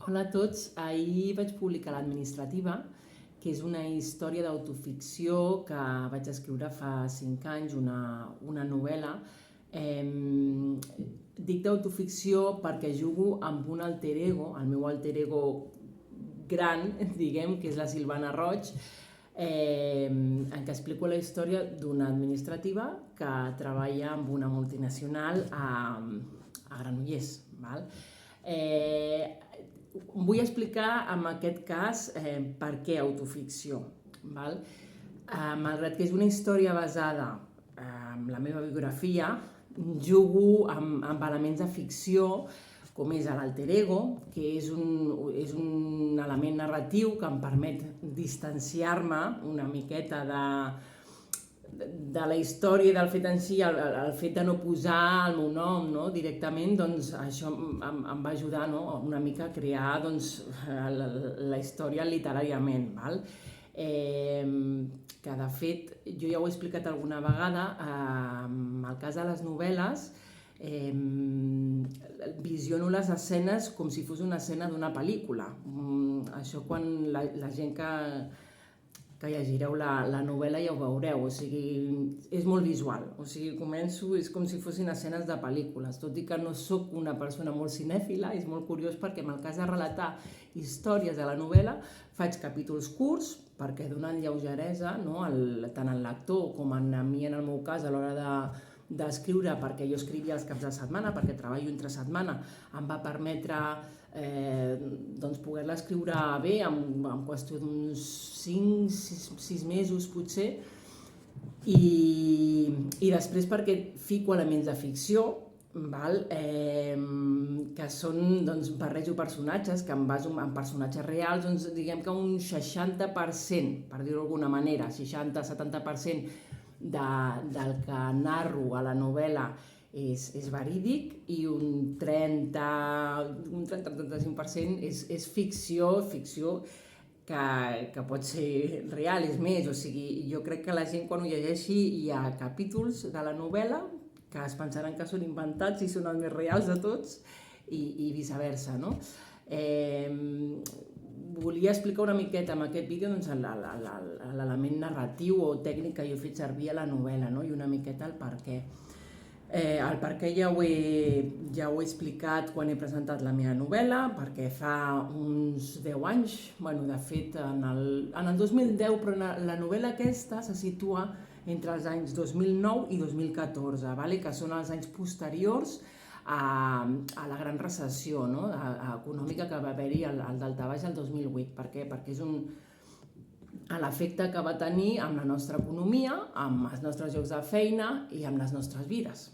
Hola a tots. Ahir vaig publicar l'Administrativa, que és una història d'autoficció que vaig escriure fa 5 anys, una novel·la. Dic d'autoficció perquè jugo amb un alter ego, el meu alter ego gran, diguem, que és la Silvana Roig, en què explico la història d'una administrativa que treballa amb una multinacional a Granollers. Val? Vull explicar en aquest cas per què autoficció. Val? Malgrat que és una història basada en la meva biografia, jugo amb elements de ficció, com és l'alter ego, que és un element narratiu que em permet distanciar-me una miqueta de la història i del fet en si, el fet de no posar el meu nom, no? Directament, doncs això em va ajudar, no? Una mica a crear la història literàriament. Val? Que de fet, jo ja ho he explicat alguna vegada, en el cas de les novel·les, visiono les escenes com si fos una escena d'una pel·lícula. Això quan la gent que llegireu la novel·la ja ho veureu, o sigui, és molt visual, o sigui, començo, és com si fossin escenes de pel·lícules, tot i que no sóc una persona molt cinèfila. És molt curiós perquè en el cas de relatar històries de la novel·la faig capítols curts perquè donen lleugeresa, no? Tant al lector com a mi, en el meu cas, a l'hora d'escriure, perquè jo escrivia els caps de setmana, perquè treballo entre setmana, em va permetre poder-la escriure bé en qüestió d'uns 5-6 mesos potser, i després perquè fico elements de ficció, val? Que són, barrejo personatges, que em baso en personatges reals, diguem que un 60%, per dir-ho d'alguna manera, 60-70% del que narro a la novel·la és verídic, i un 30-35% és ficció que pot ser real. És més, o sigui, jo crec que la gent quan ho llegeixi, hi ha capítols de la novel·la que es pensaran que són inventats i són els més reals de tots, i viceversa, no? Volia explicar una miqueta amb aquest vídeo l'element narratiu o tècnic que jo he fet servir a la novel·la, no? I una miqueta el per què. El per què ja ho he explicat quan he presentat la meva novel·la, perquè fa uns 10 anys, de fet en el 2010, però la novel·la aquesta se situa entre els anys 2009 i 2014, que són els anys posteriors a la gran recessió, no? Econòmica que va haver-hi al daltabaix el 2008. Per què? Perquè és l'efecte que va tenir amb la nostra economia, amb els nostres llocs de feina i amb les nostres vides.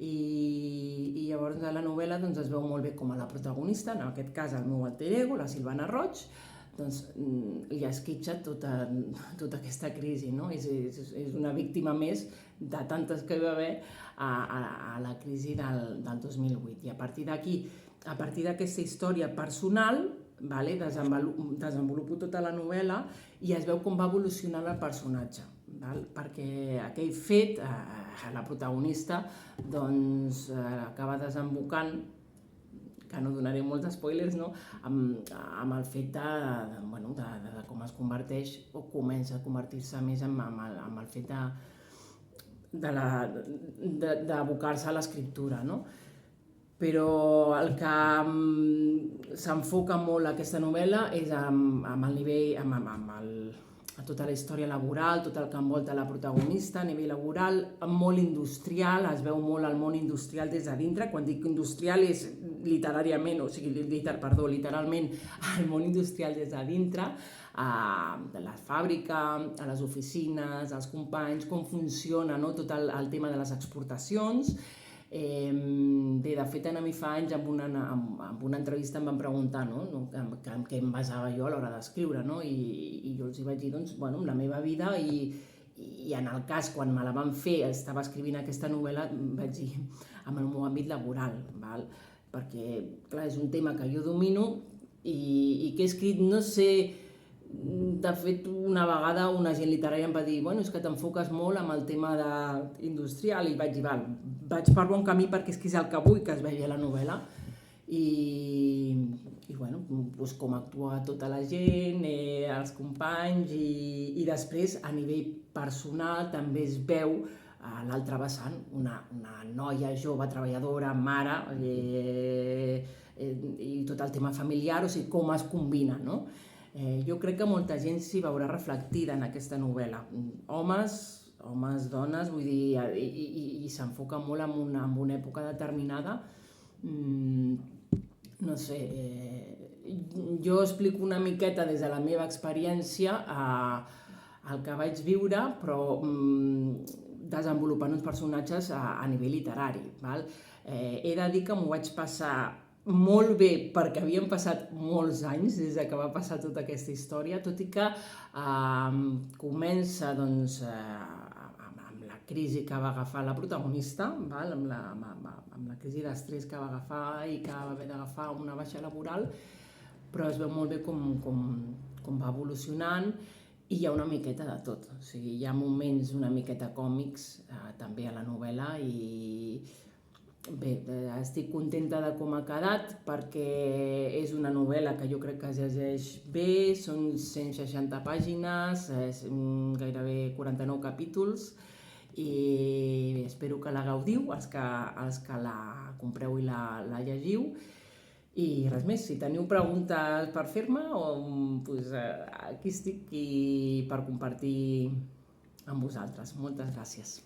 I llavors a la novel·la es veu molt bé com a la protagonista, en aquest cas el meu alter ego, la Silvana Roig, li esquitxa tota aquesta crisi, no? És una víctima més de tantes que hi va haver a la crisi del 2008. I a partir d'aquí, a partir d'aquesta història personal, desenvolupo tota la novel·la i es veu com va evolucionant el personatge, perquè aquell fet, la protagonista, acaba desembocant, que no donaré molts spoilers, no? Amb el fet de com es converteix o comença a convertir-se més amb el fet d'abocar-se a l'escriptura, no? Però el que s'enfoca molt aquesta novel·la és amb el nivell, a tota la història laboral, tot el que envolta la protagonista a nivell laboral, molt industrial. Es veu molt el món industrial des de dintre. Quan dic industrial és literalment el món industrial des de dintre, de la fàbrica, a les oficines, els companys, com funciona tot el tema de les exportacions. Bé, de fet, a mi fa anys, en una entrevista em van preguntar en què em basava jo a l'hora d'escriure, i jo els vaig dir, en la meva vida, i en el cas, quan me la van fer, estava escrivint aquesta novel·la, vaig dir, en el meu àmbit laboral, perquè, clar, és un tema que jo domino i que he escrit, no sé. De fet, una vegada un agent literari em va dir, és que t'enfoques molt amb el tema industrial, i vaig dir, vaig per bon camí perquè és que és el que vull que es vegi a la novel·la, i doncs com actua tota la gent, els companys, i després a nivell personal també es veu a l'altre vessant una noia jove, treballadora, mare, i tot el tema familiar, o sigui, com es combina, no? Jo crec que molta gent s'hi veurà reflectida en aquesta novel·la. Homes, dones, vull dir, i s'enfoca molt en una època determinada. No sé, jo explico una miqueta des de la meva experiència el que vaig viure, però desenvolupant uns personatges a nivell literari. He de dir que m'ho vaig passar molt bé perquè havien passat molts anys des que va passar tota aquesta història, tot i que comença doncs, amb la crisi que va agafar la protagonista, amb la crisi d'estrès que va agafar i que va haver d'agafar una baixa laboral, però es veu molt bé com va evolucionant, i hi ha una miqueta de tot. O sigui, hi ha moments una miqueta còmics també a la novel·la, i bé, estic contenta de com ha quedat perquè és una novel·la que jo crec que es llegeix bé, són 160 pàgines, gairebé 49 capítols, i espero que la gaudiu, els que la compreu i la llegiu. I res més, si teniu preguntes per fer-me, doncs aquí estic per compartir amb vosaltres. Moltes gràcies.